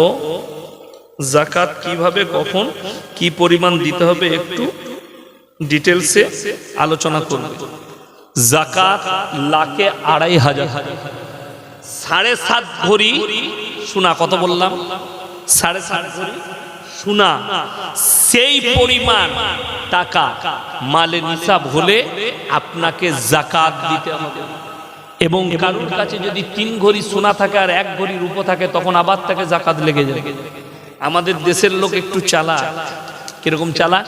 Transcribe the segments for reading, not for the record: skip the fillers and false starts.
ও জাকাত কিভাবে কখন কি পরিমাণ দিতে হবে একটু ডিটেলসে আলোচনা করব। জাকাত লাখে 2500, 7.5 ভরি সোনা। কত বললাম? 7.5 ভরি সোনা। সেই পরিমাণ টাকা মালে নিসাব হলে আপনাকে জাকাত দিতে হবে। এবং কারোর কাছে যদি 3 ভরি সোনা থাকে আর 1 ভরি রূপো থাকে, তখন আবার তাকে জাকাত লেগে যাবে। আমাদের দেশের লোক একটু চালাক। কিরকম চালাক?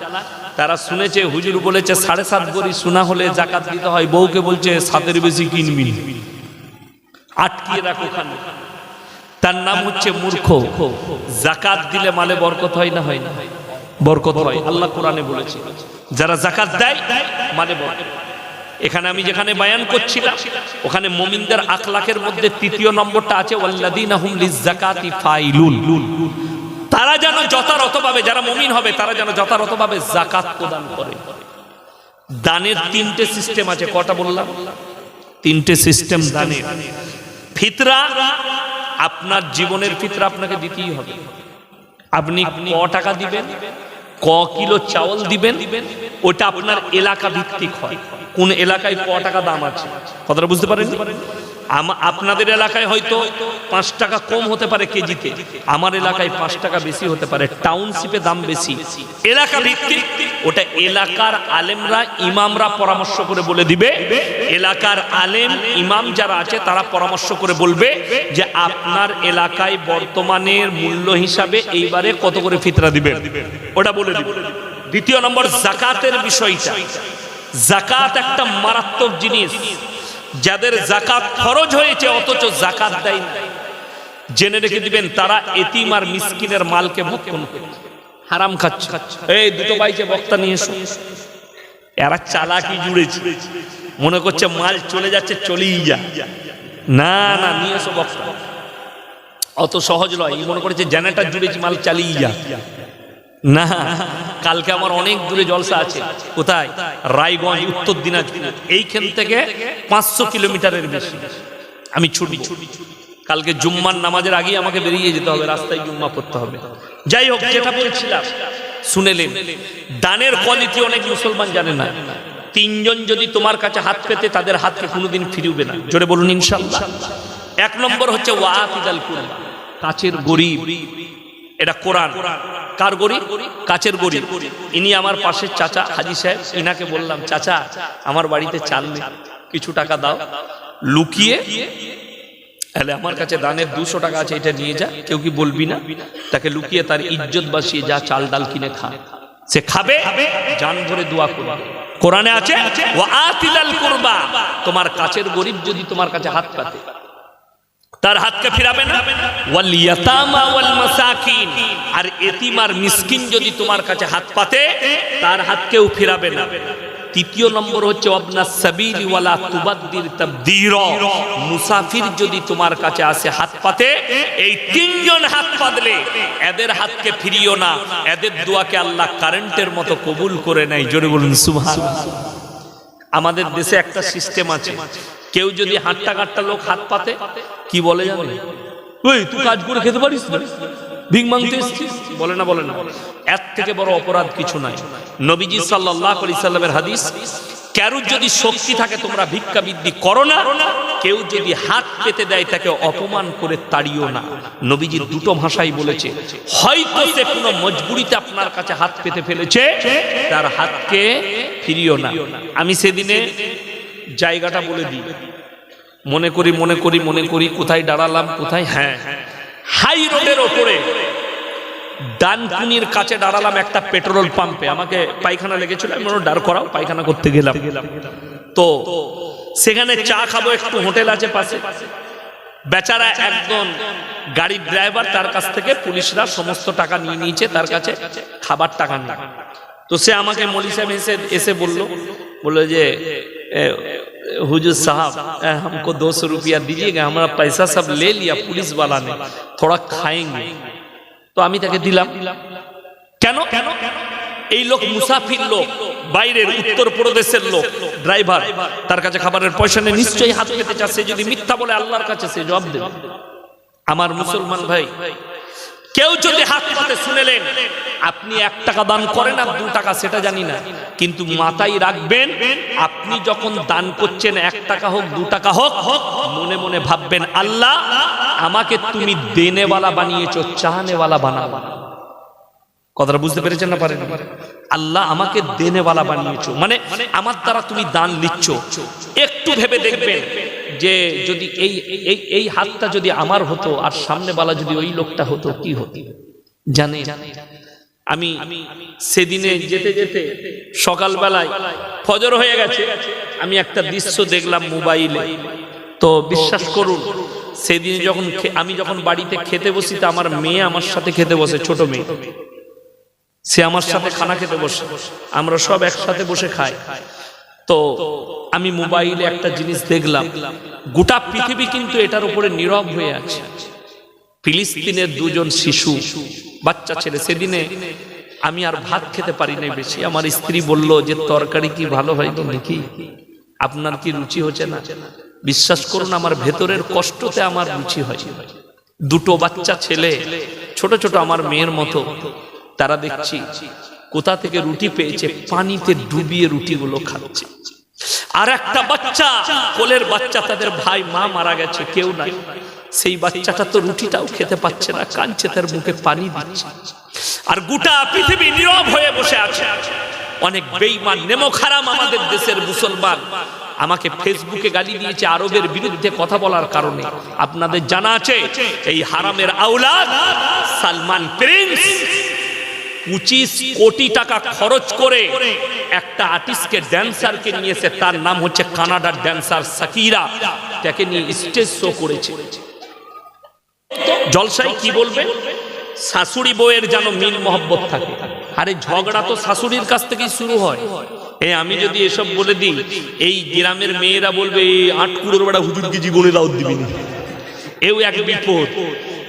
তারা শুনেছে হুজুর বলেছে 7.5 ভরি সোনা হলে জাকাত দিতে হয়, বউকে বলছে 7-এর বেশি কিনবি, আটকিয়ে রাখো খানে। তার নাম হচ্ছে মূর্খ। জাকাত দিলে মালে বরকত হয় না? হয় না? বরকত হয়। আল্লাহ কোরআনে বলেছে যারা জাকাত দেয় মালে বরকত। এখানে আমি যেখানে বয়ান করছিলাম ওখানে মুমিনদের আখলাকের মধ্যে 3য় নম্বরটা আছে, ওয়াল্লাযীনা হুম লিয-যাকাতি ফাইলুন। তারা যেন যথাযথভাবে, যারা মুমিন হবে তারা যেন যথাযথভাবে যাকাত প্রদান করে। দানের 3টে সিস্টেম আছে। কটা বললাম? 3টে সিস্টেম দানের। ফিতরা, আপনার জীবনের ফিতরা আপনাকে দিতেই হবে। আপনি ক টাকা দিবেন, ক কিলো চাউল দিবেন, ওটা আপনার এলাকা ভিত্তিক হয়। কোন এলাকায় ক টাকা দাম আছে, কথাটা বুঝতে পারেন? আপনাদের এলাকায় হয়তো 5 টাকা কম হতে পারে কেজিতে, আমার এলাকায় 5 টাকা বেশি হতে পারে। টাউনশিপে দাম বেশি। এলাকা ভিত্তিক ওটা এলাকার আলেমরা, ইমামরা পরামর্শ করে বলে দিবে। এলাকার আলেম ইমাম যারা আছে তারা পরামর্শ করে বলবে যে আপনার এলাকায় বর্তমানের মূল্য হিসাবে এইবারে কত করে ফিতরা দিবে, ওটা বলে দিবে। 2য় নম্বর যাকাতের বিষয়টা। যাকাত একটা মারাত্মক জিনিস। যাদের যাকাত খরচ হয়েছে অথচ যাকাত দেয় না, জেনে রেখে দিবেন তারা এতিম আর মিসকিনের মালকে ভক্ষণ করে হারাম খাচ্ছে। এই দুটো বাইকে বক্তা নিয়ে এসো। এরা চালাকি জুড়েছে, মনে করছে মাল চলে যাচ্ছে, চলেই যা। না না, নিয়ে এসো বক্তা। অত সহজ নয়। মনে করেছে জেনারেটর জুড়েছি, মাল চালিয়ে যা। না, কালকে আমার অনেক দূরে জলসা আছে। কোথায়? রায়গঞ্জ, উত্তর দিনাজপুর। এইখান থেকে 500 কিলোমিটারের বেশি আমি ছুটব। কালকে জুম্মার নামাজের আগেই আমাকে বেরিয়ে যেতে হবে, রাস্তায় জুম্মা পড়তে হবে। যাই হোক, যেটা বলছিলাম শুনেলেন। দানের কোয়ালিটি অনেক মুসলমান জানে না। 3 জন যদি তোমার কাছে হাত পেতে, তাদের হাতকে কোনোদিন ফিরবে না। জোরে বলুন ইনশাআল্লাহ। 1 নম্বর হচ্ছে ওয়াতিদাল কুরবা, কাছের গরিব। এটা কোরআন। কার গরিব? কাছের গরিব। ইনি আমার পাশের চাচা হাজি সাহেব। ইনাকে বললাম, চাচা আমার বাড়িতে চাল নেই, কিছু টাকা দাও। লুকিয়ে, তাহলে আমার কাছে দানের 200 টাকা আছে, এটা নিয়ে যা, কেউ কি বলবি না। তাকে লুকিয়ে তার ইজ্জত বাঁচিয়ে যা চাল ডাল কিনে খা। সে খাবে, জান ভরে দোয়া করবে। কোরআনে আছে ওয়াতিদাল কুরবা, তোমার কাছের গরিব যদি তোমার কাছে হাত পাতে, তার হাতকে ফিরাবে না। ওয়াল ইয়াতামা ওয়াল মাসাকিন, আর এতিম আর মিসকিন যদি তোমার কাছে হাত পাতে, তার হাতকেও ফিরাবে না। 3য় নম্বর হচ্ছে ওয়াবনাস সাবিল ওয়ালা তুবাদ্দির তাবদীরা, মুসাফির যদি তোমার কাছে আসে হাত পাতে, এই 3 জন হাত পাতলে এদের হাতকে ফিরিও না। এদের দোয়াকে আল্লাহ কারেন্টের মতো কবুল করে নেয়। জোরে বলুন সুবহানাল্লাহ। আমাদের দেশে একটা সিস্টেম আছে, কেউ যদি হাঁটটা কাটটা লোক হাত পাতে, কি বলে জানেন? ওই তুই কাজ করে খেতে পারিস না, ভিক মাংতে এসেছিস, বলে না? বলে না। এর থেকে বড় অপরাধ কিছু নাই। নবীজি সাল্লাল্লাহু আলাইহি সাল্লামের হাদিস, কারোর যদি শক্তি থাকে তোমরা ভিক্ষা বৃদ্ধি করো না, কেউ যদি হাত পেতে দেয় তাকে অপমান করে তাড়িও না। নবীজি 2টো ভাষাই বলেছে। হয়তো সে কোনো মজবুরিতে আপনার কাছে হাত পেতে ফেলেছে, তার হাতকে ফিরিও না। আমি সেদিনে জায়গাটা বলে দিই, মনে করি কোথায় দাঁড়ালাম, কোথায়? হ্যাঁ, হাই রোডের ওপরে ডানকুনির কাছে দাঁড়ালাম একটা পেট্রোল পাম্পে। আমাকে পায়খানা লেগেছিল, আমি মনে দাঁড় করাও, পায়খানা করতে গেলাম। তো সেখানে চা খাবো, একটু হোটেল আছে পাশে। বেচারা একজন গাড়ির ড্রাইভার, তার কাছ থেকে পুলিশরা সমস্ত টাকা নিয়ে নিয়েছে, তার কাছে খাবার টাকা নেই। তো সে আমাকে মৌলী সাহেব এসে বললো যে हुजूर साहब हमको 200 रुपया दीजिएगा, हमारा पैसा सब ले लिया पुलिस वाला ने, थोड़ा खाएंगे। तो আমি তাকে দিলাম। কেন? এই লোক মুসাফির লোক, বাইরের উত্তর প্রদেশের লোক, ড্রাইভার, তার কাছে খাবারের পয়সা নেই, নিশ্চয়ই হাত পেতে চাচ্ছে। যদি মিথ্যা বলে আল্লাহর কাছে সে জবাব দেবে। আমার মুসলমান ভাই, কেউ যদি হাত পাতে শুনেলেন, আপনি 1 টাকা দান করেন আর 2 টাকা সেটা জানি না, কিন্তু মাথায় রাখবেন আপনি যখন দান করছেন 1 টাকা হোক 2 টাকা হোক, মনে মনে ভাববেন আল্লাহ আমাকে তুমি দেনেওয়ালা বানিয়েছো, চাহনেওয়ালা বানাবা। কথাটা বুঝতে পেরেছেন না পারেন? আল্লাহ আমাকে দেনেওয়ালা বানিয়েছো, মানে আমার দ্বারা তুমি দান নিচ্ছ। একটু ভেবে দেখবেন যে যদি এই হাতটা যদি আমার হতো আর সামনেওয়ালা যদি ওই লোকটা হতো, কি হতো জানে? আমি সেদিনে যেতে যেতে সকালবেলায় ফজর হয়ে গেছে, আমি একটা দৃশ্য দেখলাম মোবাইলে। তো বিশ্বাস করুন, সেদিন আমি যখন বাড়িতে খেতে বসি, তা আমার মেয়ে আমার সাথে খেতে বসে, ছোট মেয়ে, সে আমার সাথে খানা খেতে বসে, আমরা সব একসাথে বসে খাই। তো আমি মোবাইলে একটা জিনিস দেখলাম, গোটা পৃথিবী কিন্তু এটার উপরে নীরব হয়ে আছে। ফিলিস্তিনের 2 জন শিশু, বাচ্চা ছেলে। সেদিনে আমি আর ভাত খেতে পারি নাই বেশি। আমার স্ত্রী বলল যে তরকারি কি ভালো হয়নি নাকি, আপনার কি রুচি হচ্ছে না? বিশ্বাস করুন আমার ভেতরের কষ্টতে আমার রুচি হয়। 2টো বাচ্চা ছেলে, ছোট ছোট আমার মেয়ের মতো, তারা দেখছি কোথা থেকে রুটি পেয়েছে, পানিতে ডুবিয়ে রুটিগুলো খাচ্ছে। আর একটা বাচ্চা, কোলের বাচ্চা, তাদের ভাই মা মারা গেছে, কেউ নাই, সেই বাচ্চাটা তো রুটিটাও খেতে পাচ্ছে না, কাঁদছে, তার মুখে পানি দিচ্ছে। আর গোটা পৃথিবী নীরব হয়ে বসে আছে। অনেক বেঈমান নেমো খারাম আমাদের দেশের মুসলমান আমাকে ফেসবুকে গালি দিয়েছে আরবের বিরুদ্ধে কথা বলার কারণে। আপনাদের জানা আছে এই হারামের আওলাদ সালমান প্রিন্স 25 কোটি টাকা খরচ করে একটা আর্টিস্টকে, ড্যান্সারকে নিয়েছে, তার নাম হচ্ছে কানাডার ড্যান্সার সাকিরা, তাকে নিয়ে স্টেজ শো করেছে। জলসায় কি বলবে, শাশুড়ি বউয়ের যেন মিল মহব্বত থাকে। আরে ঝগড়া তো শাশুড়ির কাছ থেকেই শুরু হয়। আমি যদি এসব বলে দিই, এই গ্রামের মেয়েরা বলবে 8 কুড়োর বেড়া হুজুরকে জীবনে দাওয়াত দিবি না, এও এক বিপদ।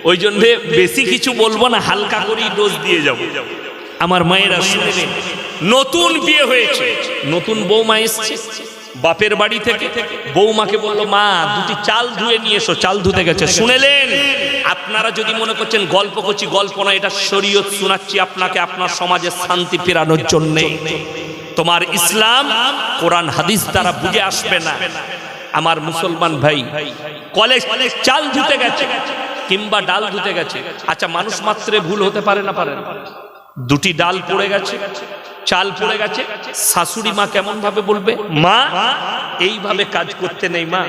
ওই জন্য বেশি কিছু বলবো না, হালকা করেই ডোজ দিয়ে যাব। আমার মায়েরা শুনবেন, নতুন বিয়ে হয়েছে, নতুন বৌমা এসছে বাপের বাড়ি থেকে, বৌমাকে বললো মা 2টি চাল ধুয়ে নিয়ে এসো, চাল ধুতে গেছে। শুনেলেন? আপনারা যদি মনে করছেন গল্প করছি, গল্প না, এটা শরীয়ত শোনাচ্ছি আপনাকে, আপনার সমাজে শান্তি ফেরানোর জন্য। তোমার ইসলাম কোরআন হাদিস দ্বারা বুঝে আসবে না। আমার মুসলমান ভাই, কলেজ চাল ধুতে গেছে কিংবা ডাল ধুতে গেছে, আচ্ছা মানুষ মাত্রে ভুল হতে পারে না? পারে না। 2টি ডাল পড়ে গেছে, চাল পড়ে গেছে, শাশুড়ি মা কেমন ভাবে বলবে, মা এইভাবে কাজ করতে নেই মা।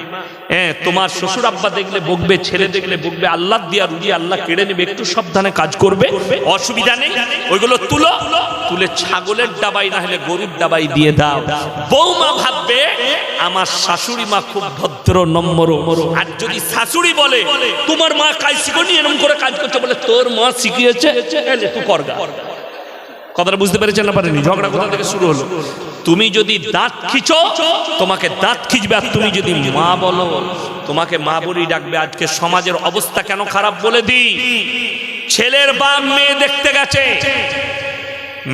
তোমার শ্বশুর আব্বা দেখলে বকবে, ছেলে দেখলে বকবে, আল্লাহ দিয়া রুজি আল্লাহ কেড়ে নেবে, একটু সাবধানে কাজ করবে, অসুবিধা নেই। ওইগুলো তুলে ছাগলের ডাবাই না হলে গরুর ডাবাই দিয়ে দাও। বৌমা ভাববে আমার শাশুড়ি মা খুব ভদ্র নম্র। আর যদি শাশুড়ি বলে তোমার মা কাজ শিখনি, এরকম করে কাজ করছে, বলে তোর মা শিখিয়েছে, তুই করগা। কথাটা বুঝতে পেরেছেন না পারেনি? ঝগড়া কোথা থেকে শুরু হলো? তুমি যদি দাঁত খিচো, তোমাকে দাঁত খিচবে, আর তুমি যদি মা বলো, তোমাকে মা বলি ডাকবে। আজকে সমাজের অবস্থা কেন খারাপ বলে দিই। ছেলের বাপ মেয়ে দেখতে গেছে,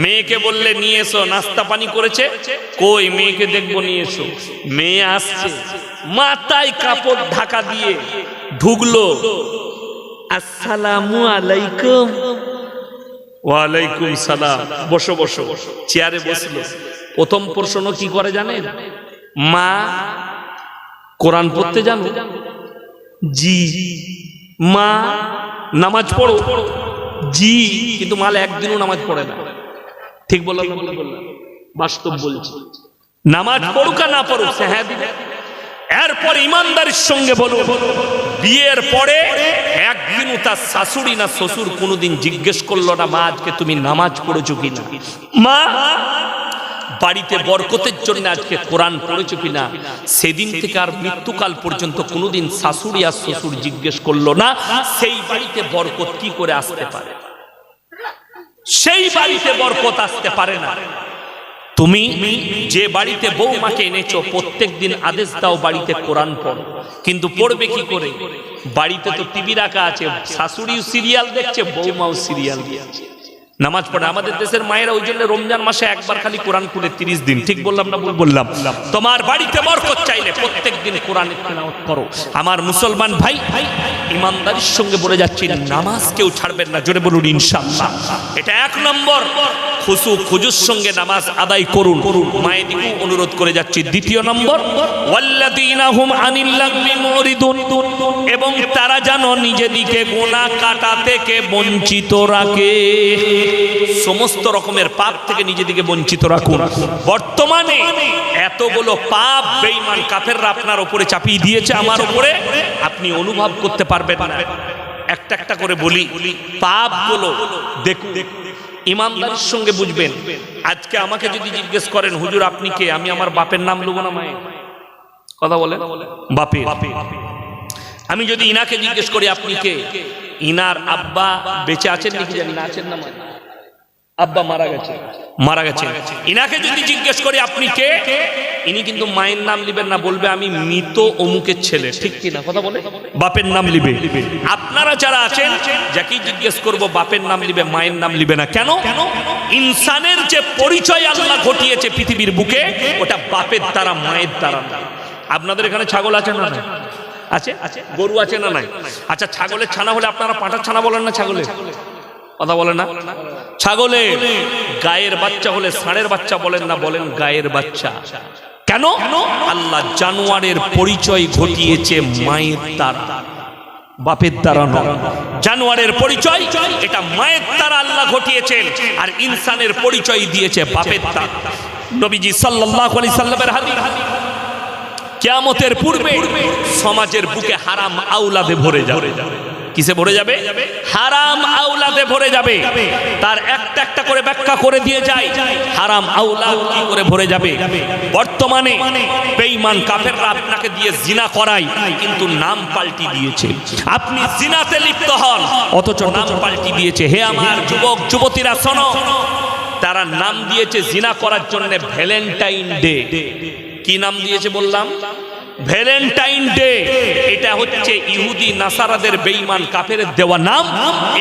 মেয়েকে বললে নিয়ে এসো, নাস্তা পানি করেছে, কই মেয়েকে দেখবো, নিয়ে এসো। মেয়ে আসছে, মাথায় কাপড় ঢাকা দিয়ে ঢুকলো, আসসালামু আলাইকুম। ওয়ালাইকুম সালাম, বসো বসো। চেয়ারে বসলো। প্রথম প্রশ্ন কি করে জানেন? মা কোরআন পড়তে জানো? জি। মা নামাজ পড়ো? জি। কিন্তু মাল একদিনও নামাজ পড়ে না। ঠিক বললাম না? বললাম বাস্তব বলছি। নামাজ পড়ুক না পড়ুক, হ্যাঁ দিবে। এরপর ইমানদারির সঙ্গে বলো, বিয়ের পরে একদিনও তার শাশুড়ি না শ্বশুর কোনোদিন জিজ্ঞেস করলো না মা আজকে তুমি নামাজ পড়েছো কিনা, মা বাড়িতে বরকতের জন্য আজকে কোরআন পড়েছো কিনা। সেদিন থেকে আর মৃত্যুকাল পর্যন্ত কোনোদিন শাশুড়ি আর শ্বশুর জিজ্ঞেস করলো না সেই বাড়িতে বরকত কি করে আসতে পারে, সেই বাড়িতে বরকত আসতে পারে না। তুমি যে বাড়িতে বৌমাকে এনেছো প্রত্যেক দিন আদেশ দাও বাড়িতে কোরআন পড়ো, কিন্তু পড়বে কি করে? বাড়িতে তো টিভি রাখা আছে, শাশুড়িও সিরিয়াল দেখছে, বৌমাও সিরিয়াল দেখছে। নামাজ পড়ে। আমাদের দেশের মায়েরা ওই জন্য রমজান মাসে একবার খালি কোরআন পড়ে 30 দিন। ঠিক বললাম না ভুল বললাম? তোমার বাড়িতে বরকত চাইলে প্রত্যেক দিন কোরআনের তেলাওয়াত করো। আমার মুসলমান ভাই, ইমানদারির সঙ্গে বলে যাচ্ছি, নামাজ কেউ ছাড়বেন না। জোরে বলুন ইনশাআল্লাহ। এটা 1 নম্বর। খুশু খুজুর সঙ্গে নামাজ আদায় করুন। মায়েদিকেও অনুরোধ করে যাচ্ছি। 2 নম্বর, ওয়াল্লাযীনা হুম আনিল লাগবি মুরিদুন, এবং তারা যেন নিজেদিকে গুনাহ কাটা থেকে বঞ্চিত রাখে। সমস্ত রকমের পাপ থেকে নিজেদিকে বঞ্চিত রাখুন। বর্তমানে এতগুলো পাপ বেঈমান কাফেররা আপনার উপরে চাপিয়ে দিয়েছে, আমার উপরে, আপনি অনুভব করতে পারবেন না। একটা একটা করে বলি, পাপগুলো দেখুন, ইমানদারির সঙ্গে বুঝবেন। আজকে আমাকে যদি জিজ্ঞেস করেন, হুজুর আপনি কে, আমি আমার বাপের নাম লুবো না মায়ের? কথা বলেন, বাপের। আমি যদি ইনাকে জিজ্ঞেস করি আপনি কে, ইনার আব্বা বেঁচে আছেন নাকি জানি না, আছেন না? আব্বা মারা গেছে। ইনাকে যদি জিজ্ঞেস করি আপনি কে, ইনি কিন্তু মায়ের নাম লিবেন না, বলবে আমি মৃত অমুকের ছেলে। ঠিক কিনা কথা বলে? বাপের নাম লিবে। আপনারা যারা আছেন, যাকে জিজ্ঞেস করব বাপের নাম লিবে, মায়ের নাম লিবে না। কেন? ইনসানের যে পরিচয় আল্লাহ ঘটিয়েছে পৃথিবীর বুকে, ওটা বাপের দ্বারা, মায়ের দ্বারা। আপনাদের এখানে ছাগল আছে না? আছে। গরু আছে না? নাই। আচ্ছা, ছাগলের ছানা হলে আপনারা পাঁঠার ছানা বলেন না? ছাগলের কথা বলে না? ছাগলের গায়ের বাচ্চা হলে ষাঁড়ের বাচ্চা বলেন না? বলেন গায়ের বাচ্চা। কেন? আল্লাহ জানোয়ারের পরিচয় ঘটিয়েছে মায়ের দ্বারা, বাপের দ্বারা নয়। জানোয়ারের পরিচয় এটা মায়ের দ্বারা আল্লাহ ঘটিয়েছেন, আর ইনসানের পরিচয় দিয়েছে বাপের দ্বারা। নবীজি সাল্লাল্লাহু আলাইহি সাল্লামের হাদিস, কিয়ামতের পূর্বে সমাজের বুকে হারাম আওলাদে ভরে যাবে। কিসে ভরে যাবে? হারাম আওলাদে ভরে যাবে। তার একটা একটা করে ব্যাখ্যা করে দিয়ে যায়, হারাম আওলাদ কি করে ভরে যাবে। বর্তমানে বেঈমান কাফেররা আপনাকে দিয়ে জিনা করায়, কিন্তু নাম পাল্টি দিয়েছে। আপনি জিনাতে লিপ্ত হন, অথচ নাম পাল্টি দিয়েছে। হে আমার যুবক যুবতীরা শোনো, তারা নাম দিয়েছে জিনা করার জন্য ভ্যালেন্টাইন ডে। কি নাম দিয়েছে বললাম? Valentine day. এটা হচ্ছে ইহুদি নাসারাদের বেঈমান কাফেরের দেওয়া নাম।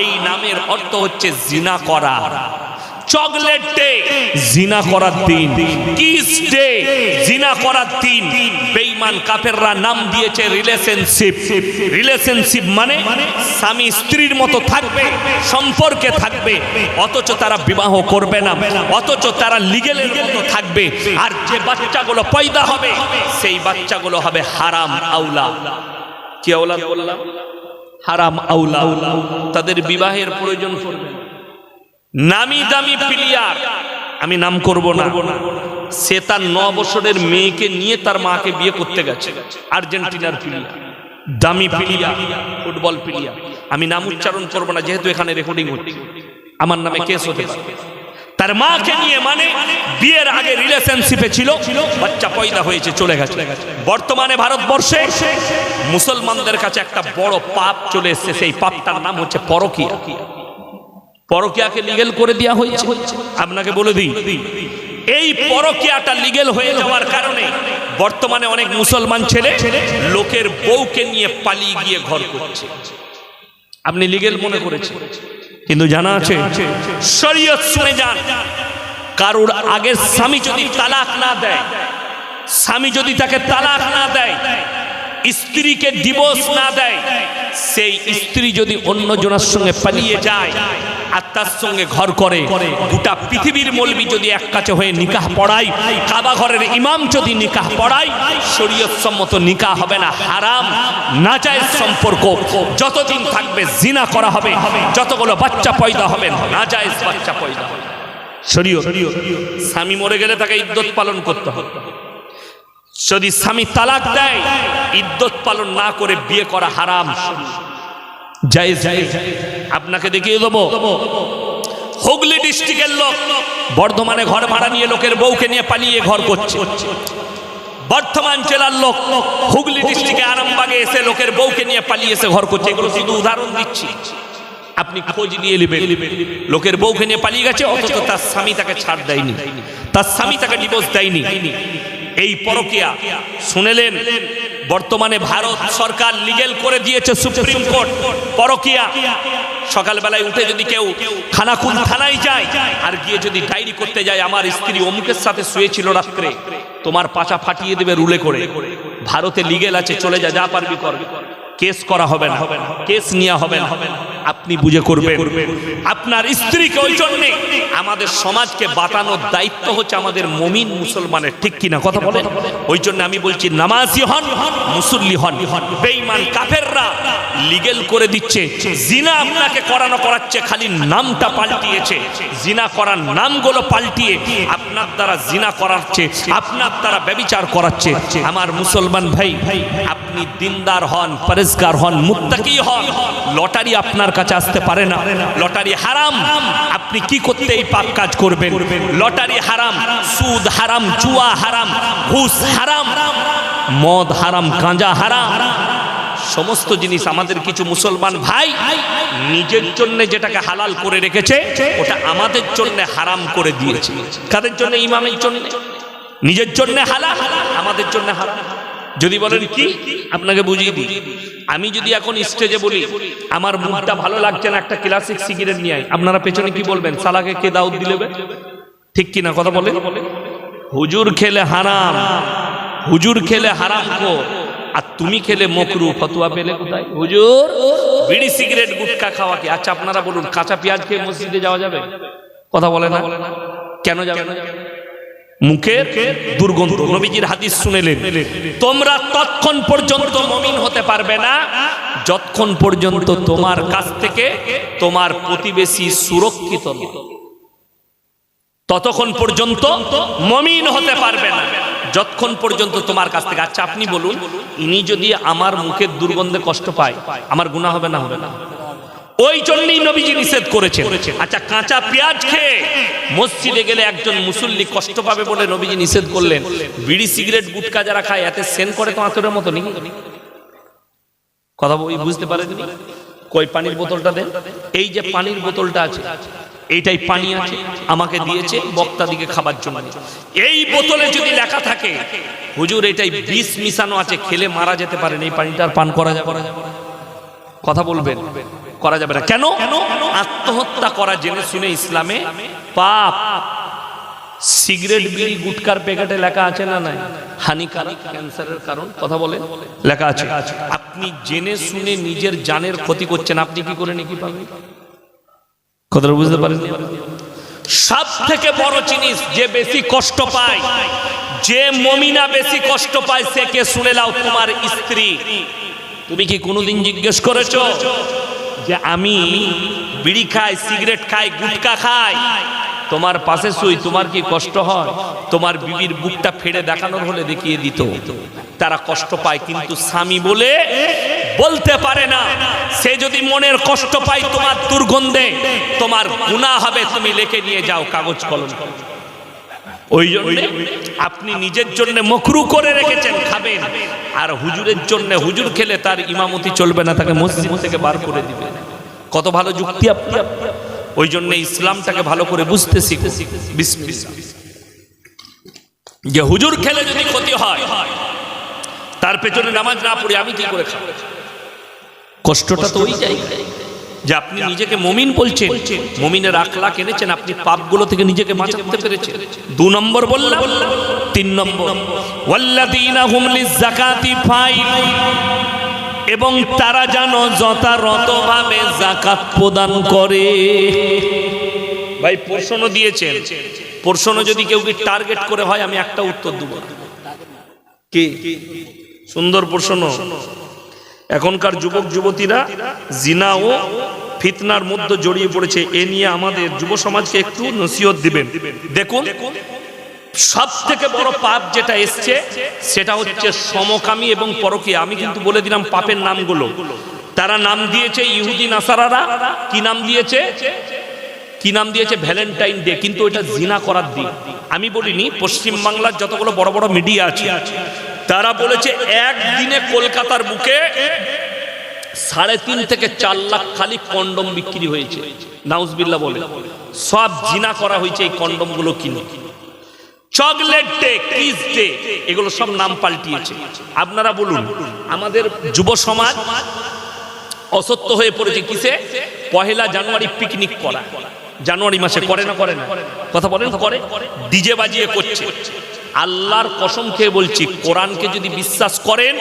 এই নামের অর্থ হচ্ছে জিনা করা। চকলেট ডে, জিনা করার দিন। কিস ডে, জিনা করার দিন। বেঈমান কাফেররা নাম দিয়েছে রিলেশনশিপ। রিলেশনশিপ মানে স্বামী স্ত্রীর মতো থাকবে, সম্পর্কে থাকবে, অথচ তারা বিবাহ করবে না, অথচ তারা লিগেলের মতো থাকবে। আর যে বাচ্চাগুলো পয়দা হবে, সেই বাচ্চাগুলো হবে হারাম আওলাদ। কি আওলাদ বললাম? হারাম আওলাদ। তাদের বিবাহের প্রয়োজন পড়বে। নামি দামি প্লেয়ার, আমি নাম করব না, সে তার 9 বছরের মেয়েকে নিয়ে তার মাকে বিয়ে করতে গেছে। আর্জেন্টিনার প্লেয়ার, দামি প্লেয়ার, ফুটবল প্লেয়ার, আমি নাম উচ্চারণ করব না, যেহেতু এখানে রেকর্ডিং হচ্ছে, আমার নামে কেস হতে পারে। তার মাকে নিয়ে, মানে বিয়ের আগে রিলেশনশিপে ছিল, বাচ্চা পয়দা হয়েছে, চলে গেছে। বর্তমানে ভারতবর্ষে মুসলমানদের কাছে একটা বড় পাপ চলে এসেছে, সেই পাপটার নাম হচ্ছে পরকীয়া। পরকীয়াকে লিগ্যাল করে দেওয়া হয়েছে। আপনাকে বলে দিই, এই পরকীয়াটা লিগ্যাল হয়ে যাওয়ার কারণে বর্তমানে অনেক মুসলমান ছেলে লোকের বউকে নিয়ে পালিয়ে গিয়ে ঘর করছে। আপনি লিগ্যাল মনে করেছেন, কিন্তু জানা আছে শরীয়ত, শুনে যান, কারোর আগের স্বামী যদি তালাক না দেয়, স্বামী যদি তাকে তালাক না দেয়, স্ত্রীকে ডিভোর্স না দেয়, সেই স্ত্রী যদি অন্য জনের সঙ্গে পালিয়ে যায় আর তার সঙ্গে ঘর করে, গোটা পৃথিবীর মৌলবি যদি এক কাছে হয়ে নিকাহ পড়ায়, কাবা ঘরের ইমাম যদি নিকাহ পড়ায়, শরীয়ত সম্মত নিকাহ হবে না, হারাম নাজায়েজ সম্পর্ক। যতদিন থাকবে জিনা করা হবে, যতগুলো বাচ্চা পয়দা হবে নাজায়েজ বাচ্চা পয়দা হবে। শরীয়ত, স্বামী মরে গেলে তাকে ইদ্যত পালন করতে হবে। যদি স্বামী তালাক দেয়, ইদ্যত পালন না করে বিয়ে করা হারাম। জায়েজ। আপনাকে দেখিয়ে দেবো, হুগলি ডিস্ট্রিক্টের লোক বর্ধমানে ঘর ভাড়া নিয়ে লোকের বউকে নিয়ে পালিয়ে ঘর করছে। বর্ধমান জেলার লোক হুগলি ডিস্ট্রিক্টে আরামবাগে এসে লোকের বউকে নিয়ে পালিয়ে এসে ঘর করছে। এগুলো শুধু উদাহরণ দিচ্ছি, আপনি খোঁজ নিয়ে নেবেন। লোকের বউকে নিয়ে পালিয়ে গেছে, অথচ তার স্বামী তাকে ছাড় দেয়নি, তার স্বামী তাকে ডিভোর্স দেয়নি। এই পরকীয়া শুনেলেন, বর্তমানে ভারত সরকার লিগ্যাল করে দিয়েছে, সুপ্রিম কোর্ট। পরকীয়া সকালবেলায় উঠে যদি কেউ খানাকুল থানায় যায় আর গিয়ে যদি ডায়েরি করতে যায় আমার স্ত্রী অমুকের সাথে শুয়েছিল রাত্রে, তোমার পাছা ফাটিয়ে দেবে রুলে করে। ভারতে লিগেল আছে, চলে যা পারবি করবি, কেস করা হবে না, কেস নেওয়া হবে না। আপনি বুঝে করবেন আপনার স্ত্রীকে। ওই জন্যে আমাদের সমাজকে বাঁচানোর দায়িত্ব হচ্ছে আমাদের মুমিন মুসলমানের, ঠিক কিনা কথা বলেন? ওই জন্য আমি বলছি নামাজি হন, মুসল্লি হন। বেঈমান কাফেররা লিগেল করে দিচ্ছে, জিনা আপনাকে করাচ্ছে, খালি নামটা পাল্টিয়েছে, জিনা করার নামগুলো পাল্টিয়ে আপনার দ্বারা জিনা করাচ্ছে, আপনার দ্বারা ব্যভিচার করাচ্ছে। আমার মুসলমান ভাই, আপনি দিনদার হন, পরেজগার হন, মুত্তাকি হন। লটারি আপনার কাছে আসতে পারে না, লটারি হারাম। আপনি কি করতে এই পাপ কাজ করবেন? লটারি হারাম, সুদ হারাম, জুয়া হারাম, ঘুষ হারাম, মদ হারাম, গাঁজা হারাম। সমস্ত জিনিস আমাদের কিছু মুসলমান ভাই নিজের জন্য যেটাকে হালাল করে রেখেছে, ওটা আমাদের জন্য হারাম করে দিয়েছে। কাদের জন্য? ইমামের জন্য। নিজের জন্য হালাল, আমাদের জন্য হারাম। যদি বলেন কি, আপনাকে বুঝিয়ে দিই। আমি যদি এখন স্টেজে বলি আমার মুখটা ভালো লাগছে না, একটা ক্লাসিক সিগারেট নিয়ে আয়, আপনারা পেছনে কি বলবেন? সালাকে কে দাউদ দিলে? ঠিক কিনা কথা বলেন? হুজুর খেলে হারাম, হুজুর খেলে হারাম কো, আর তুমি খেলে মকরু। ফতোয়া পেলে কোথায়? হুজুর বিড়ি সিগারেট গুটকা খাওয়া কি? আচ্ছা আপনারা বলুন, কাঁচা পেঁয়াজ খেয়ে মসজিদে যাওয়া যাবে? কথা বলে না, কেন যাবে না? মুখের দুর্গন্ধ। নবীজির হাদিস শুনেলেন, তোমরা ততক্ষণ পর্যন্ত মুমিন হতে পারবে না যতক্ষণ পর্যন্ত তোমার কাছ থেকে তোমার প্রতিবেশী সুরক্ষিত নয়। ততক্ষণ পর্যন্ত মুমিন হতে পারবে না যতক্ষণ পর্যন্ত তোমার কাছ থেকে। আচ্ছা আপনি বলুন, ইনি যদি আমার মুখের দুর্গন্ধে কষ্ট পায়, আমার গুনাহ হবে না? হবে না। ওই জন্যই নবীজি নিষেধ করেছেন। আচ্ছা কাঁচা পেঁয়াজ খেয়ে মসজিদে গেলে একজন মুসল্লি কষ্ট পাবে বলে নবীজি নিষেধ করলেন। বিড়ি সিগারেট গুটকা যারা খায় এতে সেন করে তো আতরের মতো নেই। কথা বুঝতে পারেননি? কই পানির বোতলটা দেন। এই যে পানির বোতলটা আছে, এইটাই পানি আছে, আমাকে দিয়েছে বক্তা দিকে খাবার জন্য। এই বোতলে যদি লেখা থাকে হুজুর এটাই বিষ মিশানো আছে, খেলে মারা যেতে পারেন, এই পানিটার পান করা যাবে? কথা বলবেন, করা যাবে না। কেন? আত্মহত্যা করা জেনে শুনে ইসলামে পাপ। সিগারেট বিড়ি গুটকার প্যাকেটে লেখা আছে না নাই? হানিকারক, ক্যান্সারের কারণ। কথা বলে লেখা আছে। আপনি জেনে শুনে নিজের জানের ক্ষতি করছেন, আপনি কি করে নাকি পাবেন? কথাটা বুঝতে পারেন? সব থেকে বড় জিনিস, যে বেশি কষ্ট পায়, যে মুমিনা বেশি কষ্ট পায়, সে কে? শুনে নাও, তোমার স্ত্রী। তুমি কি কোনোদিন জিজ্ঞেস করেছো যে আমি বিড়ি খাই, সিগারেট খাই, গুটকা খাই, তোমার পাশে শুই, তোমার কি কষ্ট হয়? তোমার বিবির বুকটা ফেড়ে দেখানোর হলে দেখিয়ে দিত। তারা কষ্ট পায় কিন্তু স্বামী বলে বলতে পারে না। সে যদি মনের কষ্ট পায় তোমার দুর্গন্ধে, তোমার গুনাহ হবে, তুমি লিখে নিয়ে যাও কাগজ কলম। ওই জন্য আপনি নিজের জন্য মকরু করে রেখেছেন, খাবেন, আর হুজুরের জন্য, হুজুর খেলে তার ইমামতি চলবে না, তাকে মসজিদ থেকে বার করে দিবে। কত ভালো যুক্তি আপনি। ওই জন্য ইসলামটাকে ভালো করে বুঝতে শিখুন। বিসমিল্লাহ। যে হুজুর খেলে যদি ক্ষতি হয়, তার পেছনে নামাজ না পড়ে আমি কি করে খাবো? কষ্টটা তো ওই জায়গায় যে আপনি নিজেকে মুমিন বলছেন, মুমিনের আখলাক এনেছেন, আপনি পাপগুলো থেকে নিজেকে বাঁচাতে পেরেছেন। 2 নম্বর বললাম। 3 নম্বর, ওয়াল্লাযীনা হুম লিয-যাকাতি ফাইলুন, এবং তারা যেন যথাযথভাবে যাকাত প্রদান করে। ভাই প্রশ্ন দিয়েছেন, প্রশ্ন যদি কেউ কি টার্গেট করে হয় আমি একটা উত্তর দেব। কি সুন্দর প্রশ্ন। এখনকার যুবক যুবতীরা জিনা ও ফিতনার মধ্যে জড়িয়ে পড়েছে, এ নিয়ে আমাদের যুব সমাজকে একটু নসিহত দিবেন। দেখুন, সব থেকে বড় পাপ যেটা এসছে সেটা হচ্ছে সমকামী এবং পরকীয়া। আমি কিন্তু বলে দিলাম পাপের নামগুলো। তারা নাম দিয়েছে ইহুদি নাসারারা, কি নাম দিয়েছে? কি নাম দিয়েছে? ভ্যালেন্টাইন ডে, কিন্তু এটা জিনা করার দিন। আমি বলিনি, পশ্চিম বাংলার যতগুলো বড় বড় মিডিয়া আছে তারা বলেছে একদিনে কলকাতার বুকে 3.5 থেকে 4 লাখ খালি কন্ডম বিক্রি হয়েছে। নাউজুবিল্লাহ বলে সব জিনা করা হয়েছে এই কন্ডম গুলো কিনে। চকলেট ডে, কিস ডে, এগুলো সব নাম পাল্টিয়েছে। আপনারা বলুন, আমাদের যুব সমাজ অসত্য হয়ে পড়েছে কিসে? পহেলা জানুয়ারি পিকনিক করা, জানুয়ারি মাসে করে না করে না, কথা বলেন করে, ডিজে বাজিয়ে করছে। আল্লাহর কসম খেয়ে বলছি, কোরআনকে যদি বিশ্বাস করেন,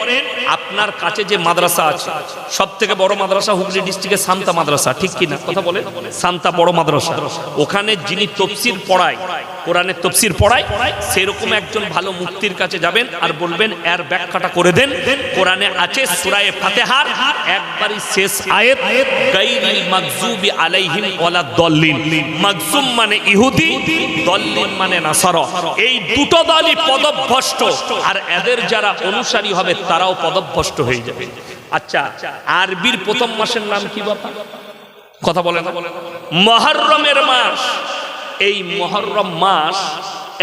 আপনার কাছে যে মাদ্রাসা আছে, সব থেকে বড় মাদ্রাসা হুগলি ডিস্ট্রিক্টের শান্তা মাদ্রাসা, ঠিক কিনা কথা বলেন, শান্তা বড় মাদ্রাসা, ওখানে যিনি তফসির পড়ায়, কোরআনের তফসির পড়ায়, সেরকম একজন ভালো মুফতির কাছে যাবেন আর বলবেন এর ব্যাখ্যাটা করে দেন। কোরআনে আছে সূরা ফাতিহার একবারই শেষ আয়াত, গায়রিল মাগযুবি আলাইহিম ওয়ালাদ দাল্লিন। মাগযুম মানে ইহুদি, দাল্লিন মানে নাসারা। এই দুটো দলই পদভ্রষ্ট, আর এদের যারা অনুসারী হবে তারাও পদভ্রষ্ট হয়ে যাবে। আচ্ছা, আরবির প্রথম মাসের নাম কি বাবা? কথা বলে না, মুহররমের মাস। এই মুহররম মাস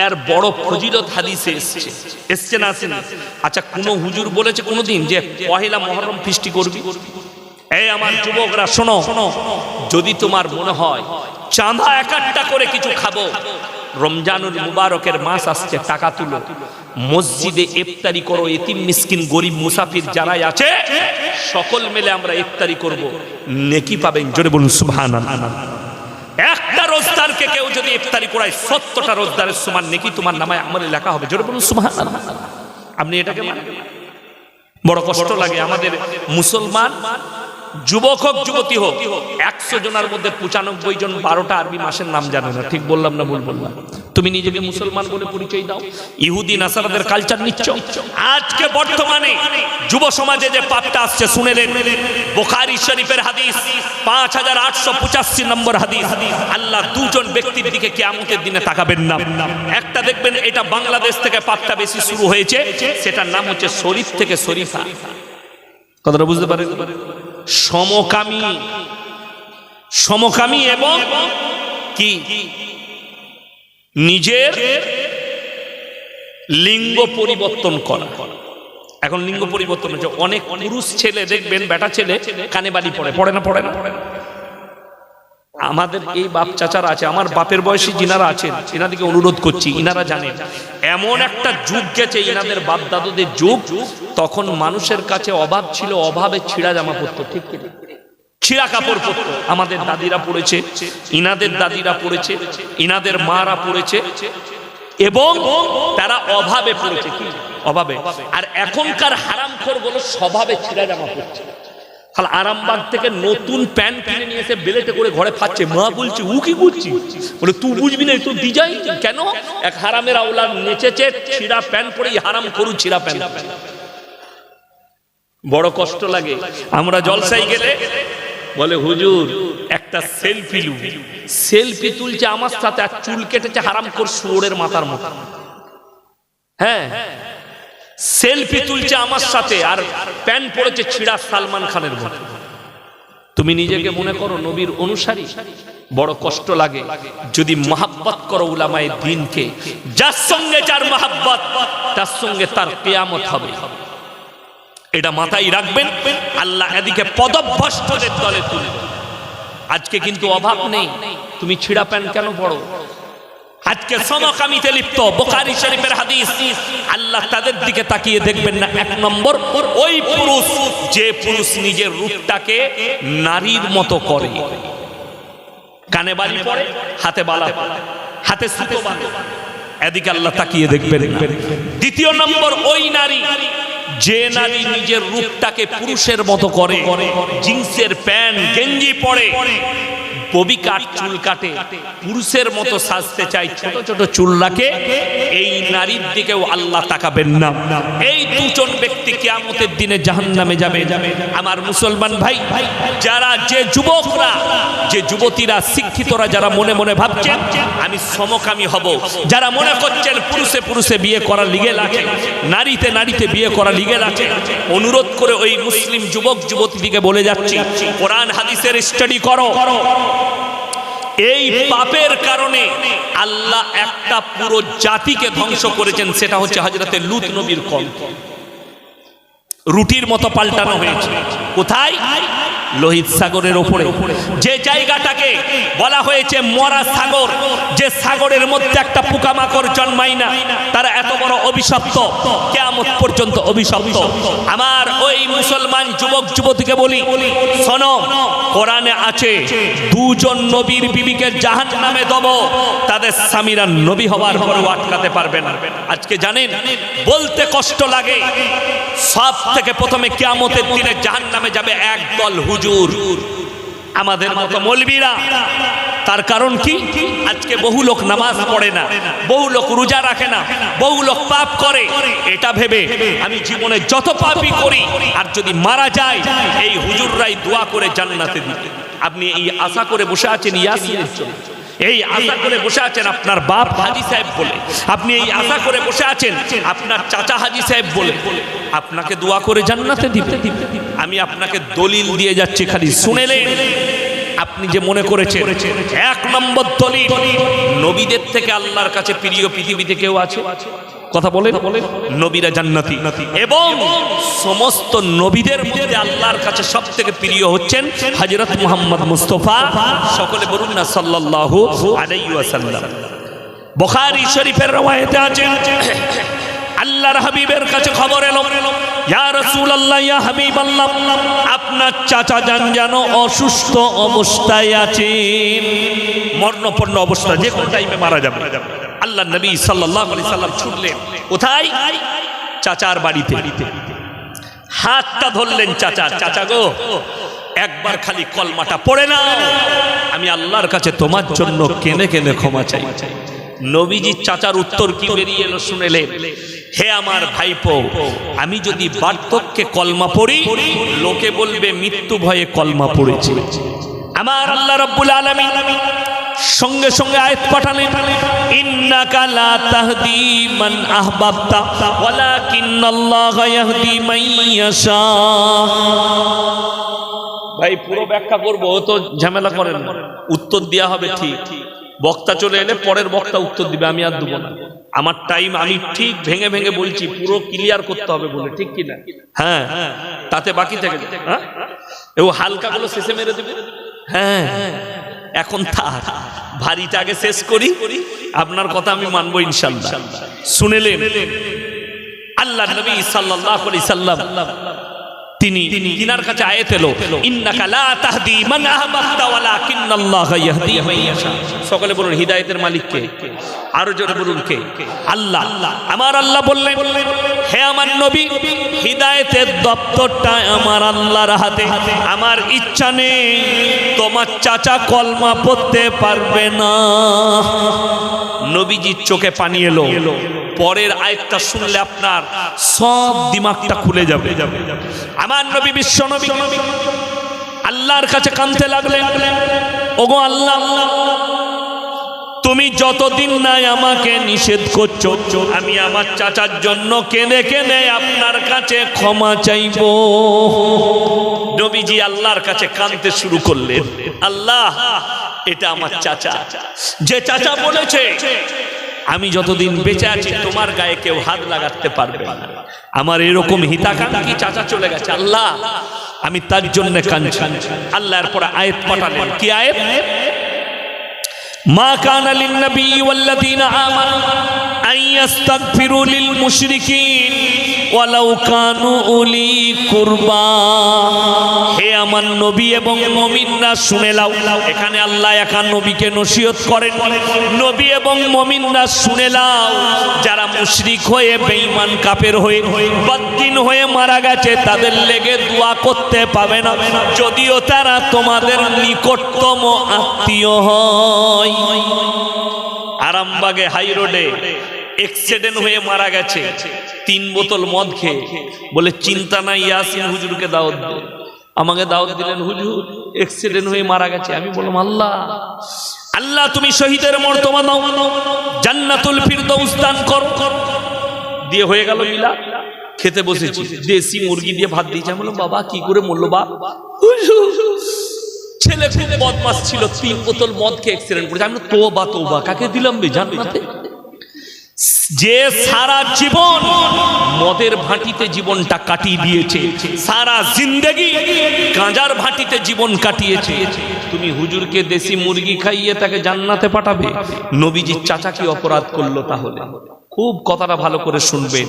এর বড় ফজিলত হাদিসে এসছে না আসেনি? আচ্ছা, কোন হুজুর বলেছে কোনদিন যে পহেলা মুহররম ফিস্টি করবি? এই আমার যুবকরা শোনো, যদি তোমার মনে হয় চাঁদা একটা করে কিছু খাবো, রমজানুল মুবারকের মাস আসছে, টাকা তুলো, মসজিদে ইফতারি করো, এতিম মিসকিন গরিব মুসাফির যারাই আছে সকল মিলে আমরা ইফতারি করব, নেকি পাবেন। জোরে বলুন সুবহানাল্লাহ। একটা রোজদারকে কেউ যদি ইফতারি করায় 70টা রোজদারের সমান নেকি তোমার নামায় আমলে লেখা হবে। জোরে বলুন সুবহানাল্লাহ। আপনি এটাকে মানেন? বড় কষ্ট লাগে আমাদের মুসলমান যুবক হোক যুবতী হোক, 100 জনের মধ্যে 95 জন 12টা আরবি মাসের নাম জানে না। ঠিক বললাম না ভুল বললাম? তুমি নিজেকে মুসলমান বলে পরিচয় দাও, ইহুদি নাসারাদের কালচার নিচ্ছ। আজকে বর্তমানে যুব সমাজে যে পাপটা আসছে শুনেলেন, বুখারী শরীফের হাদিস 5885 নম্বর হাদিস, আল্লাহ দুজন ব্যক্তির দিকে কিয়ামতের দিনে তাকাবেন না। একটা দেখবেন এটা বাংলাদেশ থেকে পাপটা বেশি শুরু হয়েছে, সেটার নাম হচ্ছে শরীফ থেকে শরীফা। কথাটা বুঝতে পারেন? সমকামী, সমকামী এবং কি নিজের লিঙ্গ পরিবর্তন করা। এখন লিঙ্গ পরিবর্তন হচ্ছে, অনেক পুরুষ ছেলে দেখবেন, বেটা ছেলে কানে বালি পড়ে, পড়ে না পড়ে না? আমাদের এই বাপ চাচারা আছে, আমার বাপের বয়সী যিনারা আছেন, এনাদিকে অনুরোধ করছি, ইনারা জানেন এমন একটা যুগ গেছে, ইনাদের বাপ দাদুদের যুগ, তখন মানুষের কাছে অভাব ছিল, অভাবে ছিঁড়া জামা পরতো, ঠিক কি? ছিঁড়া কাপড় পরতো। আমাদের দাদিরা পড়েছে, ইনাদের দাদিরা পড়েছে, ইনাদের মারা পড়েছে, এবং তারা অভাবে পড়েছে, কি অভাবে। আর এখনকার হারামখোরগুলো স্বভাবে ছিঁড়া জামা পরছে। আরামবাগ থেকে নতুন প্যান্ট কিনে নিয়ে এসে বেলেটে করে ঘরে ফাচ্ছে। মা বলছে ও কি করছি? বলে তুই বুঝবি না, তুই ডিজাইন কেন? এক হারামের আওলাদ নেচেছে ছিঁড়া প্যান্ট পরে, হারাম করু ছিঁড়া প্যান্ট। বড় কষ্ট লাগে। আমরা জলসাই গেলে বলে হুজুর একটা সেলফি লু, সেলফি তুলছে আমার সাথে, আর চুল কেটেছে হারাম কর শুয়োরের মাথার মতো। হ্যাঁ, সেলফি তুলছে আমার সাথে, আর প্যান্ট পরেছে ছিঁড়া সালমান খানের মতো। তুমি নিজেকে মনে করো নবীর অনুসারী? বড় কষ্ট লাগে। যদি মহাব্বত করো উলামায়ে দ্বীনকে, যার সঙ্গে যার মহাব্বত তার সঙ্গে তার কিয়ামত হবে, এটা মাথায় রাখবেন। আল্লাহ এদিকে পদভ্রষ্টদের দলে তুলবে। আজকে কিন্তু অভাব নেই, তুমি ছিঁড়া প্যান্ট কেন পড়ো? আজকে সমকামিতে লিপ্ত, বুখারী শরীফের হাদিস, আল্লাহ তাদের দিকে তাকিয়ে দেখবেন না। এক নম্বর ওই পুরুষ, যে পুরুষ নিজের রূপটাকে নারীর মতো করে, কানে বালি পরে, হাতে বালা, হাতে সুতো বাঁধে, এদিকে আল্লাহ তাকিয়ে দেখবেন না। দ্বিতীয় নম্বর ওই নারী, যে নারী নিজের রূপটাকে পুরুষের মতো করে, জিন্সের প্যান্ট গেঞ্জি পরে, ববি কাট চুল কাটে, পুরুষের মতো সাজতে চাই, ছোট ছোট চুল রাখে, এই নারীর দিকেও আল্লাহ তাকাবেন না। এই দুজন ব্যক্তি কিয়ামতের দিনে জাহান্নামে যাবে। আমার মুসলমান ভাই, যারা যে যুবকরা, যে যুবতীরা, শিক্ষিতরা যারা মনে মনে ভাবছেন আমি সমকামী হব, যারা মনে করছেন পুরুষে পুরুষে বিয়ে করা লিগে লাগে, নারীতে নারীতে বিয়ে করা লিগে লাগে, অনুরোধ করে ওই মুসলিম যুবক যুবতীদিকে বলে যাচ্ছি, কোরআন হাদিসের স্টাডি করো। এই পাপের কারণে আল্লাহ একটা পুরো জাতিকে ধ্বংস করেছেন, সেটা হচ্ছে হযরতে লূত নবীর কওম। রুটির মতো পাল্টানো হয়েছে। কোথায়? লোহিত সাগরের ওপরে, যে জায়গাটাকে বলা হয়েছে মরা সাগর, যে সাগরের মধ্যে একটা পোকামাকড় জন্মায় না, তারা এত বড় অভিশপ্ত, কিয়ামত পর্যন্ত অভিশপ্ত। আমার ওই মুসলমান যুবক যুবতীকে বলি, শোনো, কোরআনে আছে দুজন নবীর বিবিকে জাহান্নামে দেব, তাদের স্বামীরা নবী হওয়ার পরেও আটকাতে পারবে না। আজকে জানেন, বলতে কষ্ট লাগে, সব থেকে প্রথমে কিয়ামতের দিনে জাহান্নামে যাবে একদল হুজুর, আমাদের মতো মৌলবীরা। তার কারণ কি? আজকে বহু লোক নামাজ পড়ে না, বহু লোক রোজা রাখে না, বহু লোক পাপ করে, এটা ভেবে আমি জীবনে যত পাপই করি আর যদি মারা যায় এই হুজুররাই দোয়া করে জান্নাতে দিবে। আপনি এই আশা করে বসে আছেন ইয়াসিনের জন্য, এই আশা করে বসে আছেন আপনার বাপ হাজী সাহেব বলে, আপনি এই আশা করে বসে আছেন আপনার চাচা হাজী সাহেব বলে আপনাকে দোয়া করে জান্নাতে দিবে। আমি আপনাকে দলিল দিয়ে যাচ্ছি, খালি শুনেলেন। আপনি যে মনে করেছেন এক নম্বর দলিল, নবীদের থেকে আল্লাহর কাছে প্রিয় পৃথিবীতে কেউ আছে? কথা বলেন, নবীরা জান্নাতি, এবং সমস্ত নবীদের মধ্যে আল্লাহর কাছে সব থেকে প্রিয় হচ্ছেন হযরত মুহাম্মদ মুস্তাফা, সকলে বলুন না সাল্লাল্লাহু আলাইহি ওয়াসাল্লাম। বুখারী শরীফের রওয়ায়াতে আছে, আল্লাহর হাবিবের কাছে খবর এলো, ইয়া রাসূলুল্লাহ, ইয়া হাবিবাল্লাহ, আপনার চাচা যান যেন অসুস্থ অবস্থায় আছেন, মরণাপন্ন অবস্থা, যে কোন টাইমে মারা যাবে। আল্লাহ নবী সাল্লাল্লাহু আলাইহি সাল্লাম ছুটলেন, কোথায়? চাচার বাড়িতে। হাতটা ধরলেন চাচার, চাচা গো, একবার খালি কলমাটা পড়ে নাও, আমি আল্লাহর কাছে তোমার জন্য কেঁদে কেঁদে ক্ষমা চাই। নবীজি চাচার উত্তর কি বেরিয়ে এলো শুনেলেন, হে আমার ভাইপো, আমি যদি বার্ধক্যে কলমা পড়ি লোকে বলবে মৃত্যু ভয়ে কলমা পড়েছে। আমার আল্লাহ রাব্বুল আলামিন সঙ্গে সঙ্গে আয়াত পাঠালেন, ইন্নাকা লা তাহদি মান আহবাবতা ওয়ালাকিন্নাল্লাহা ইয়াহদি মান ইয়াশা। ভাই পুরো ব্যাখ্যা করব তো ঝামেলা করেন না, উত্তর দেয়া হবে ঠিক, বক্তা চলে এলে পরের বক্তা উত্তর দিবে, আমি আর দেবো না। আমার টাইম আমি ঠিক ভেঙে ভেঙে বলছি, পুরো ক্লিয়ার করতে হবে বলে, ঠিক কিনা? হ্যাঁ, তাতে বাকি থেকে হ্যাঁ ও হালকা গুলো শেষে মেরে দেবে। হ্যাঁ, এখন তার ভারীটা আগে শেষ করি, আপনার কথা আমি মানবো ইনশাআল্লাহ। শুনেলেন আল্লাহ নবী সাল্লাল্লাহু আলাইহি সাল্লাম, তিনি তিনার কাছে আয়াত এলো, ইন্নাকা লা তাহদি মান আহবাবতা ওয়ালাকিন্নাল্লাহা ইয়াহদি মান ইয়াশা। সকলে বলুন, হিদায়াতের মালিক কে? আরো জোরে বলুন, কে? আল্লাহ। আমার আল্লাহ বললেন, হে আমার নবী, হিদায়াতের দপ্তরটা আমার আল্লাহর হাতে, আমার ইচ্ছা নেই তোমার চাচা কলমা পড়তে পারবে না। নবীজির চোখে পানি এলো। পরের আয়াতটা শুনলে আপনার সব দিমাগটা খুলে যাবে। আমার নবী বিশ্ব নবী আল্লাহর কাছে কাঁদতে লাগলেন, ওগো আল্লাহ, তুমি যতদিন নাই আমাকে নিষেধ করছো, আমি আমার চাচার জন্য কেঁদে কেঁদে আপনার কাছে ক্ষমা চাইব। নবীজি আল্লাহর কাছে কাঁদতে শুরু করলেন, আল্লাহ, এটা আমার চাচা, যে চাচা বলেছে আমি যতদিন বেঁচে আছি তোমার গায়ে কেউ হাত লাগাতে পারবে না। আমার এরকম হিতাকাঙ্ক্ষী চাচা চলে গেছে, আল্লাহ আমি তার জন্য কাঁদছি। আল্লাহর পরে আয়াত পাঠালেন, কি আয়াত? মা কানা লিন নবী ওয়াল্লাযীনা আমানু আন ইস্তাগফিরু লিল মুশরিকিন ওয়ালাউ কানু উলি কুরবা। হে আমার নবী এবং মুমিনরা শুনে নাও, এখানে আল্লাহ একা নবীকে নসিহত করেন, নবী এবং মুমিনরা শুনে নাও, যারা মুশরিক হয়ে বেঈমান কাফের হয়ে বদ্দিন হয়ে মারা গেছে তাদের লেগে দোয়া করতে পাবে না, যদিও তারা তোমাদের নিকটতম আত্মীয় হয়। আরামবাগে হাই রোডে অ্যাক্সিডেন্ট হয়ে মারা গেছে, 3 বোতল মদ খেয়ে, বলে চিন্তা নাই ইয়াসিন হুজুরকে দাওয়াত দে। আমাকে দাওয়াত দিলেন, হুজুর অ্যাক্সিডেন্ট হয়ে মারা গেছে। আমি বললাম, আল্লাহ, আল্লাহ তুমি শহীদের মর্তবা দাও, জান্নাতুল ফিরদৌস দান করো। দিয়ে হয়ে গেল মিলা, খেতে বসেছি, দেশি মুরগি দিয়ে ভাত দিয়েছে। আমি বললাম, বাবা কি করে মরলো বাপ? ছেলে খুব বদমাস ছিল, 3 বোতল মদ খেয়ে অ্যাক্সিডেন্ট করেছে। আমি তোবা তোবা, কাকে দিলাম বে জান্নাতে? যে সারা জীবন মদের ভাটিতে জীবনটা কাটিয়ে দিয়েছে, সারা জিন্দেগি গাঁজার ভাটিতে জীবন কাটিয়েছে, তুমি হুজুরকে দেশি মুরগি খাইয়ে তাকে জান্নাতে পাঠাবে? নবীজির চাচা কি অপরাধ করলো তাহলে? খুব কথাটা ভালো করে শুনবেন।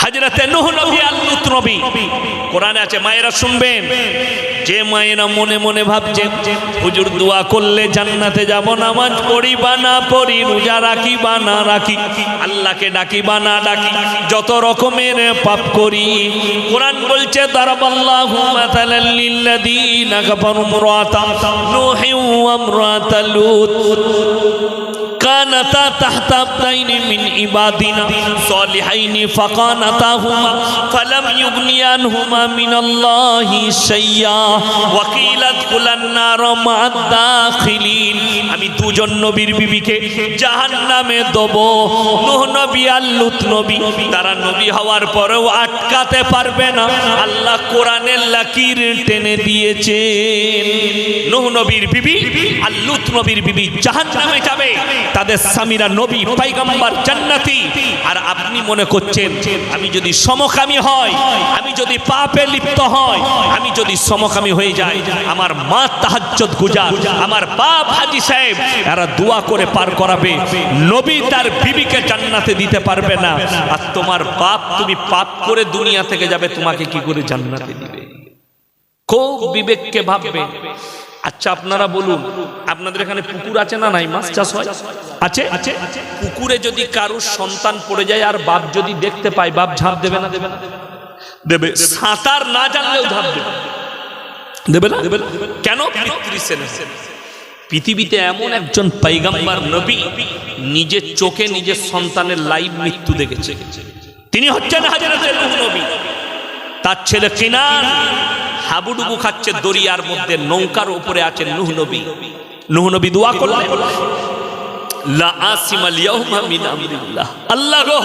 হযরতে নূহ নবী আর লূত নবী কোরআনে আছে, মায়েরা শুনবেন। যে মায়েরা মনে মনে ভাবছে হুজুর দোয়া করলে জান্নাতে যাব, নামাজ পড়ি বা না পড়ি, রোজা রাখি বা না রাখি, আল্লাহকে ডাকি বা না ডাকি, যত রকমের পাপ করি, কোরআন বলছে দারাবাল্লাহু মাসালাল লিল্লাযীনা কাফারু ইমরাতা নূহি ওয়া ইমরাতা লূত কানাতা তাহতা আবদাইনি মিন ইবাদিনা সালিহাইনি ফাকানাতাহুমা ফালাম ইউগনিয়ানহুমা মিনাল্লাহি শাইয়্যা ওয়া কিলা দুখুলান নার মা'আদ দাখিলিন। আমি দুজন নবীর বিবিকে জাহান্নামে দেব। নূহ নবী আর লূত নবী, তারা নবী হওয়ার পরেও আটকাতে পারবে না, আল্লাহ কোরআনের লাকির টেনে দিয়েছেন। নূহ নবীর বিবি আর লূত নবীর বিবি জাহান্নামে যাবে, তাদের স্বামীরা নবী পয়গম্বর জান্নাতি। আর আপনি মনে করছেন আমি যদি সমকামী হয়, আমি যদি পাপে লিপ্ত হয়, আমি যদি সমকামী হয়ে যাই, আমার মা তাহাজ্জুদ গুজার, আমার বাপ হাজী সাহেব, এরা দোয়া করে পার করাবে, নবী তার বিবিকে জান্নাতে দিতে পারবে না। আর তোমার বাপ, তুমি পাপ করে দুনিয়া থেকে যাবে, তোমাকে কি করে জান্নাতে দিবে? খুব বিবেককে ভাববে। আচ্ছা আপনারা বলুন, আপনাদের এখানে পুকুর আছে না নাই? মাছ চাষ হয়? আছে? পুকুরে যদি কারুর সন্তান পড়ে যায় আর বাপ যদি দেখতে পায়, বাপ ঝাঁপ দেবে না? দেবে না? দেবে। সাঁতার না জানলেও ঝাঁপ দেবে। দেবে না? কেন? পৃথিবীতে এমন একজন পয়গম্বর নবী নিজের চোখে নিজের সন্তানের লাইভ মৃত্যু দেখেছে, তিনি হচ্ছেন হযরতে নূহ নবী। তার ছেলে কিনান হাবুডুবু খাচ্ছে দরিয়ার মধ্যে, নৌকার উপরে আছেন নূহ নবী। নূহ নবী দোয়া করলেন, লা আসিমাল ইয়াউমা মিন আমরিল্লাহ, আল্লাহ গো,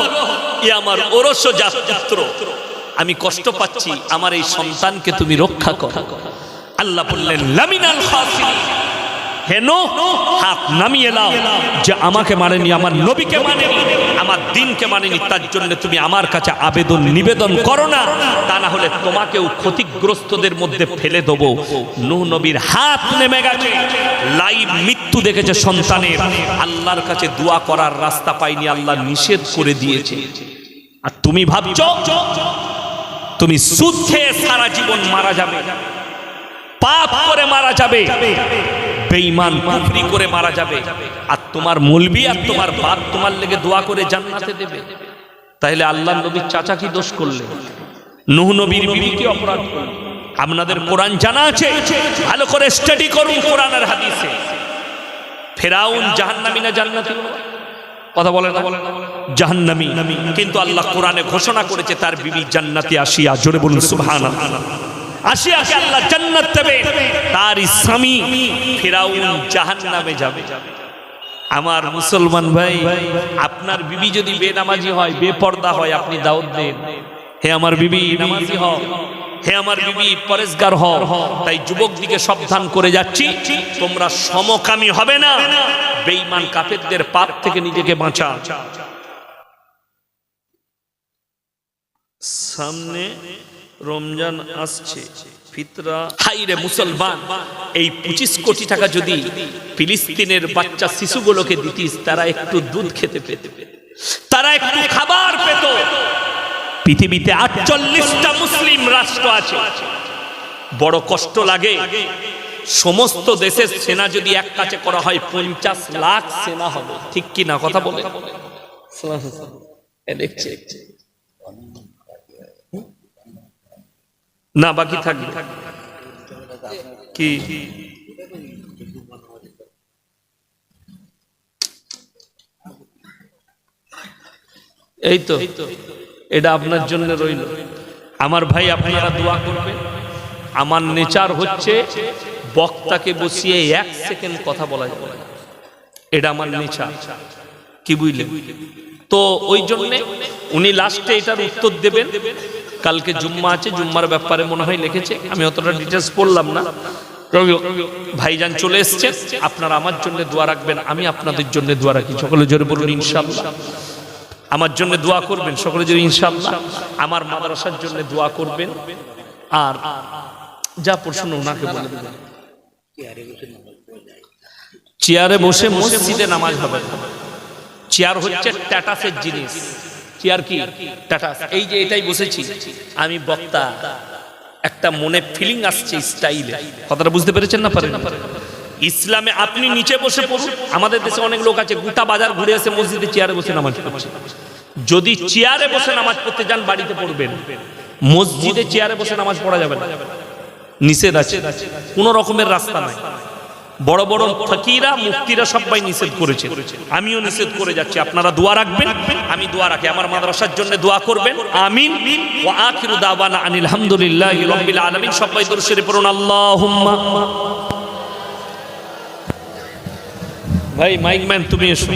এ আমার ওরস পুত্র, আমি কষ্ট পাচ্ছি, আমার এই সন্তানকে তুমি রক্ষা করো। আল্লাহ বললেন লামিনাল খাসিরিন, হে নূহ, হাত নামিয়ে নাও, যে আমাকে মানেনি, আমার নবীকে মানেনি, আমার দ্বীনকে মানেনি, তার জন্য তুমি আমার কাছে আবেদন নিবেদন করো না, তা না হলে তোমাকেও ক্ষতিগ্রস্তদের মধ্যে ফেলে দেবো। নূহ নবীর হাত নেমে গেছে, লাইভ মৃত্যু দেখেছে সন্তানের, আল্লাহর কাছে দোয়া করার রাস্তা পাইনি, আল্লাহ নিষেধ করে দিয়েছে। আর তুমি ভাবছো তুমি সুদ খেয়ে সারা জীবন মারা যাবে, পাপ করে মারা যাবে, বেঈমান কুফরি করে মারা যাবে, আর তোমার মৌলবি আর তোমার বাপ তোমার লেগে দোয়া করে জান্নাতে দেবে। তাহলে আল্লাহর নবীর চাচা কি দোষ করলেন? নূহ নবীর বিবি কি অপরাধ করলেন? আপনাদের কোরআন জানা আছে, ভালো করে স্টাডি করুন কোরআন আর হাদিসে। ফেরাউন জাহান্নামী না জান্নাতি? কথা বলে না? জাহান্নামী। কিন্তু আল্লাহ কোরআনে ঘোষণা করেছে তার বিবি জান্নাতি আসিয়া। জোরে বলুন সুবহানাল্লাহ। আসিয়াকে আল্লাহ জান্নাত দেবে, তার স্বামী ফিরাউন জাহান্নামে যাবে। আমার মুসলমান ভাই, আপনার বিবি যদি বেনামাজি হয়, বেপর্দা হয়, আপনি দাওয়াত দেন, হে আমার বিবি নামাজি হও, হে আমার বিবি পরেজগার হও। তাই যুবক দিকে সাবধান করে যাচ্ছি, তোমরা সমকামী হবে না, বেঈমান কাফেরদের পাপ থেকে নিজেকে বাঁচাও। সামনে রমজান আসছে, ফিতরা। হাইরে মুসলমান, এই 25 কোটি টাকা যদি ফিলিস্তিনের বাচ্চা শিশুগুলোকে দিতিস, তারা একটু দুধ খেতে পেত, তারা একটু খাবার পেত। পৃথিবীতে 48টা মুসলিম রাষ্ট্র আছে, বড় কষ্ট লাগে। সমস্ত দেশের সেনা যদি এক কাছে করা হয়, 50 লাখ সেনা হবে, ঠিক কি না? কথা বলে দেখছে না, বাকি থাকবে কি? এই তো, এটা আপনার জন্য রইল। আমার ভাই, আপনারা দোয়া করবেন। আমার নেচার হচ্ছে বক্তাকে বসিয়ে 1 সেকেন্ড কথা বলা যাবে না, এটা আমার নেচার, কি বুঝলেন? তো ওই জন্যে উনি লাস্টে এটার উত্তর দেবেন। কালকে জুম্মা আছে, জুম্মার ব্যাপারে মনে হয় লিখেছে, আমি অতটা ডিটেলস পড়লাম না। ভাইজান চলে এসছে, আপনারা আমার জন্য দোয়া রাখবেন, আমি আপনাদের জন্য দোয়া রাখি। সকলে জোরে বলুন ইনশাআল্লাহ। আমার জন্য দোয়া করবেন সকলে যদি ইনশাআল্লাহ। আমার মাদ্রাসার জন্য দোয়া করবেন। আর যা প্রশ্ন ওনাকে বলে দেবেন। চেয়ারে বসে মসজিদে নামাজ হবে না। চেয়ার হচ্ছে টাটাসের জিনিস। চেয়ার কি? টাটাস। এই যে এটাই বসেছি আমি বক্তা, একটা মনে ফিলিং আসছে স্টাইলে। কথাটা বুঝতে পেরেছেন না? পারেন? ইসলামে আপনি নিচে বসে পড়ুন। আমাদের দেশে অনেক লোক আছে গোটা বাজার ঘুরে এসে মসজিদে চেয়ারে বসে নামাজ পড়ছে। যদি চেয়ারে বসে নামাজ পড়তে যান বাড়িতে পড়বেন, মসজিদে চেয়ারে বসে নামাজ পড়া যাবে না, নিষেধ আছে। কোন রকমের রাস্তা নাই। বড় বড় ফকিরা মুফতিরা সবাই নিষেধ করেছে, আমিও নিষেধ করে যাচ্ছি। আপনারা দোয়া রাখবেন, আমি দোয়া রাখি। আমার মাদ্রাসার জন্য দোয়া করবেন। আমিন। ওয়া আখিরু দাওয়ানা আনিল হামদুলিল্লাহি রাব্বিল আলামিন। সবাই দরুদ শরীফ পড়ুন। আল্লাহুম্মা। ভাই মাইক ম্যান তুমি এসো।